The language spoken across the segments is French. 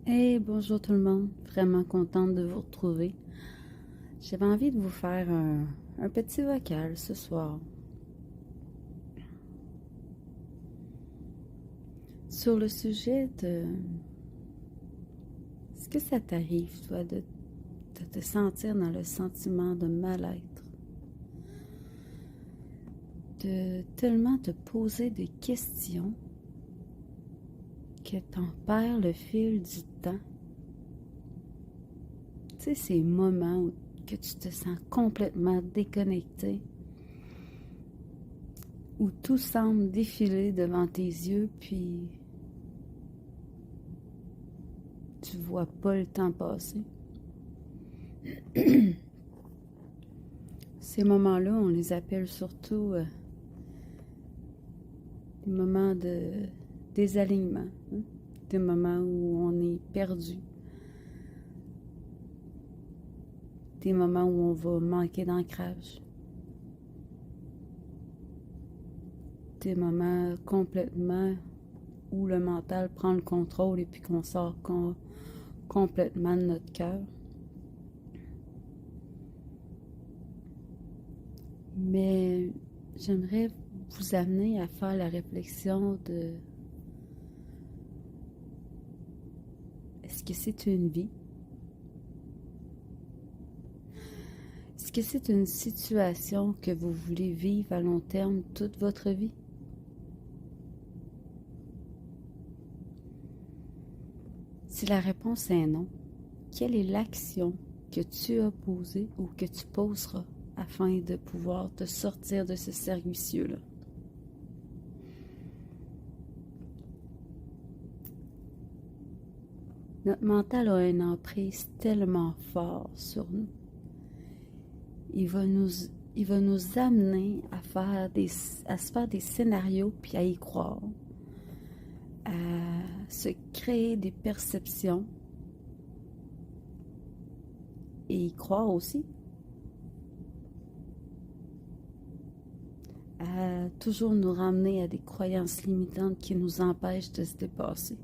Hey, bonjour tout le monde. Vraiment contente de vous retrouver. J'avais envie de vous faire un petit vocal ce soir sur le sujet de est-ce que ça t'arrive, toi, de te sentir dans le sentiment de mal-être, de tellement te poser des questions que t'en perds le fil du temps. Tu sais, ces moments où que tu te sens complètement déconnecté, où tout semble défiler devant tes yeux, puis tu vois pas le temps passer. Ces moments-là, on les appelle surtout des moments de désalignement, hein? Des moments où on est perdu, des moments où on va manquer d'ancrage, des moments complètement où le mental prend le contrôle et puis qu'on sort complètement de notre cœur. Mais j'aimerais vous amener à faire la réflexion de est-ce que c'est une vie? Est-ce que c'est une situation que vous voulez vivre à long terme toute votre vie? Si la réponse est non, quelle est l'action que tu as posée ou que tu poseras afin de pouvoir te sortir de ce cercle vicieux-là? Notre mental a une emprise tellement forte sur nous. Il va nous amener à se faire des scénarios puis à y croire, à se créer des perceptions et y croire aussi, à toujours nous ramener à des croyances limitantes qui nous empêchent de se dépasser.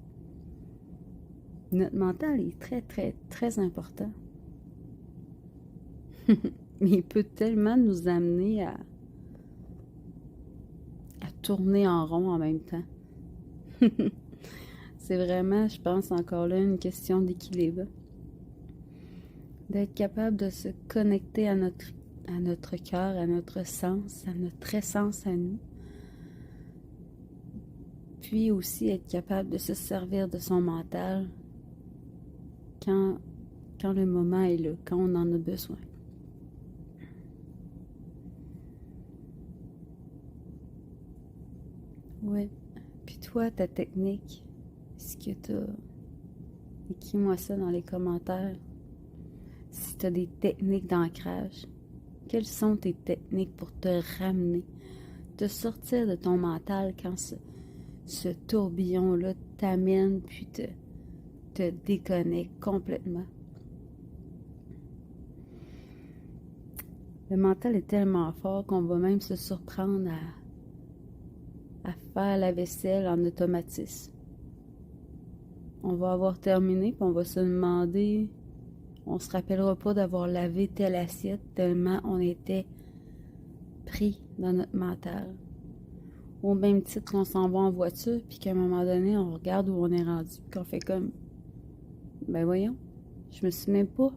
Notre mental est très, très, très important. Mais il peut tellement nous amener à tourner en rond en même temps. C'est vraiment, je pense, encore là, une question d'équilibre. D'être capable de se connecter à notre cœur, à notre sens, à notre essence à nous. Puis aussi être capable de se servir de son mental quand le moment est là, quand on en a besoin. Ouais. Puis toi, ta technique, est-ce que t'as... Écris-moi ça dans les commentaires. Si tu as des techniques d'ancrage, quelles sont tes techniques pour te ramener, te sortir de ton mental quand ce tourbillon-là t'amène puis te déconnecte complètement? Le mental est tellement fort qu'on va même se surprendre à faire la vaisselle en automatisme. On va avoir terminé, puis on va se demander, on se rappellera pas d'avoir lavé telle assiette tellement on était pris dans notre mental. Au même titre qu'on s'en va en voiture, puis qu'à un moment donné, on regarde où on est rendu, puis qu'on fait comme, ben voyons, je me suis même pas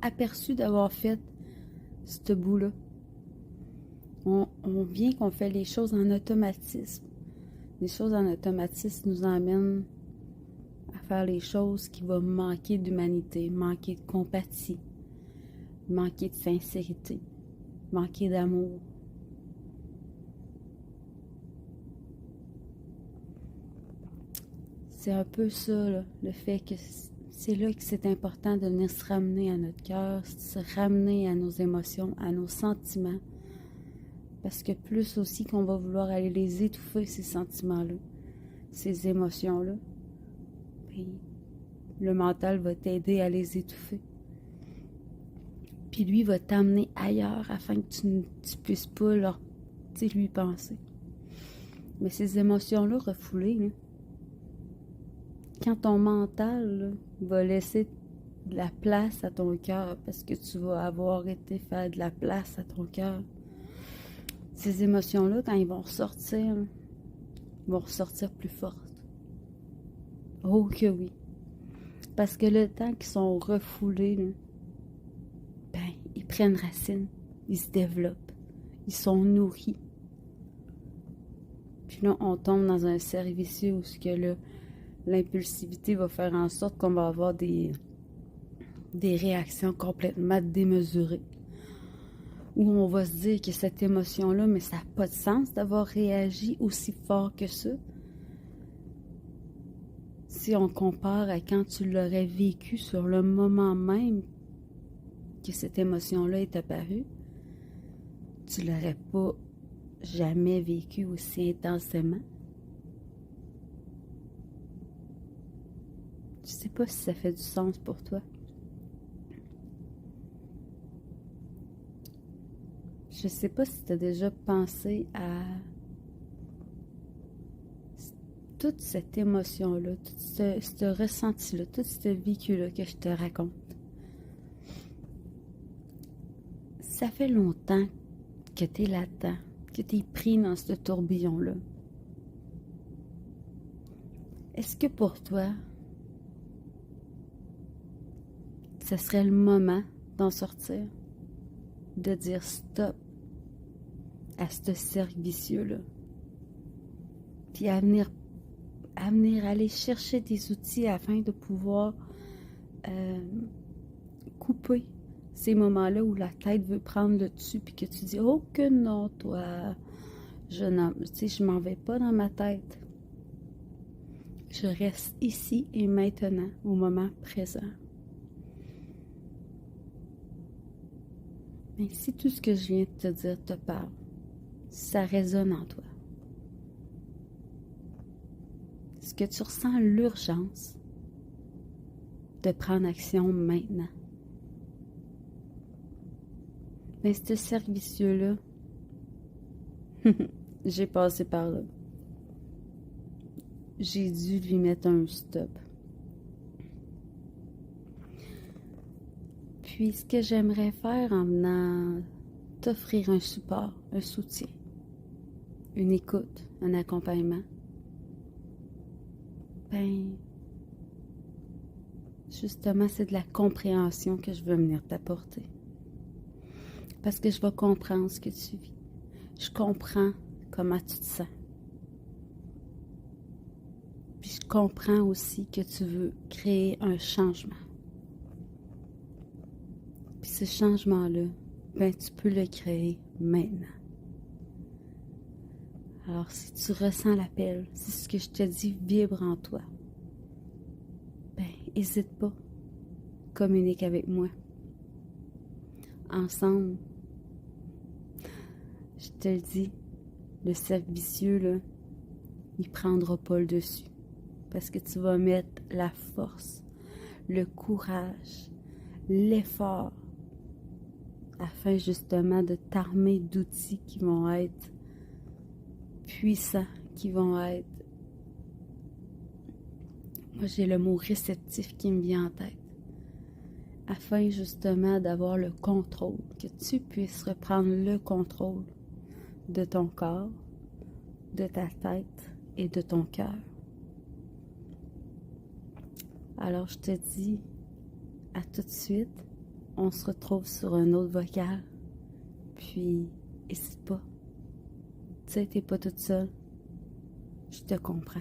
aperçu d'avoir fait ce bout-là. On vient qu'on fait les choses en automatisme. Les choses en automatisme nous emmènent à faire les choses qui vont manquer d'humanité, manquer de compatie, manquer de sincérité, manquer d'amour. C'est un peu ça, là, le fait que c'est là que c'est important de venir se ramener à notre cœur, se ramener à nos émotions, à nos sentiments. Parce que plus aussi qu'on va vouloir aller les étouffer, ces sentiments-là, ces émotions-là, puis le mental va t'aider à les étouffer. Puis lui va t'amener ailleurs afin que tu puisses pas lui penser. Mais ces émotions-là refoulées, là, quand ton mental là, va laisser de la place à ton cœur, parce que tu vas avoir été faire de la place à ton cœur, ces émotions-là, quand ils vont ressortir plus fortes. Oh que oui. Parce que le temps qu'ils sont refoulés, là, ben, ils prennent racine, ils se développent, ils sont nourris. Puis là, on tombe dans un cercle vicieux où ce que là, l'impulsivité va faire en sorte qu'on va avoir des réactions complètement démesurées. Où on va se dire que cette émotion-là, mais ça n'a pas de sens d'avoir réagi aussi fort que ça. Si on compare à quand tu l'aurais vécu sur le moment même que cette émotion-là est apparue, tu l'aurais pas jamais vécu aussi intensément. Je sais pas si ça fait du sens pour toi. Je sais pas si tu as déjà pensé à toute cette émotion-là, tout ce ressenti-là, tout ce vécu-là que je te raconte. Ça fait longtemps que tu es là-dedans, que tu es pris dans ce tourbillon-là. Est-ce que pour toi, ce serait le moment d'en sortir, de dire stop à ce cercle vicieux-là, puis à venir aller chercher des outils afin de pouvoir couper ces moments-là où la tête veut prendre le dessus, puis que tu dis « Oh que non, toi, je m'en vais pas dans ma tête. Je reste ici et maintenant, au moment présent. » Mais si tout ce que je viens de te dire te parle, ça résonne en toi, est-ce que tu ressens l'urgence de prendre action maintenant? Mais ce cercle vicieux-là, j'ai passé par là. J'ai dû lui mettre un stop. Puis ce que j'aimerais faire en venant t'offrir un support, un soutien, une écoute, un accompagnement, ben, justement, c'est de la compréhension que je veux venir t'apporter. Parce que je vais comprendre ce que tu vis. Je comprends comment tu te sens. Puis je comprends aussi que tu veux créer un changement. Puis ce changement-là, ben, tu peux le créer maintenant. Alors, si tu ressens l'appel, si ce que je te dis vibre en toi, ben, n'hésite pas. Communique avec moi. Ensemble, je te le dis, le cercle vicieux, là, il prendra pas le dessus. Parce que tu vas mettre la force, le courage, l'effort, afin justement de t'armer d'outils qui vont être puissants, qui vont être... Moi, j'ai le mot réceptif qui me vient en tête. Afin justement d'avoir le contrôle, que tu puisses reprendre le contrôle de ton corps, de ta tête et de ton cœur. Alors, je te dis à tout de suite. On se retrouve sur un autre vocal. Puis, n'hésite pas. Tu sais, t'es pas toute seule. Je te comprends.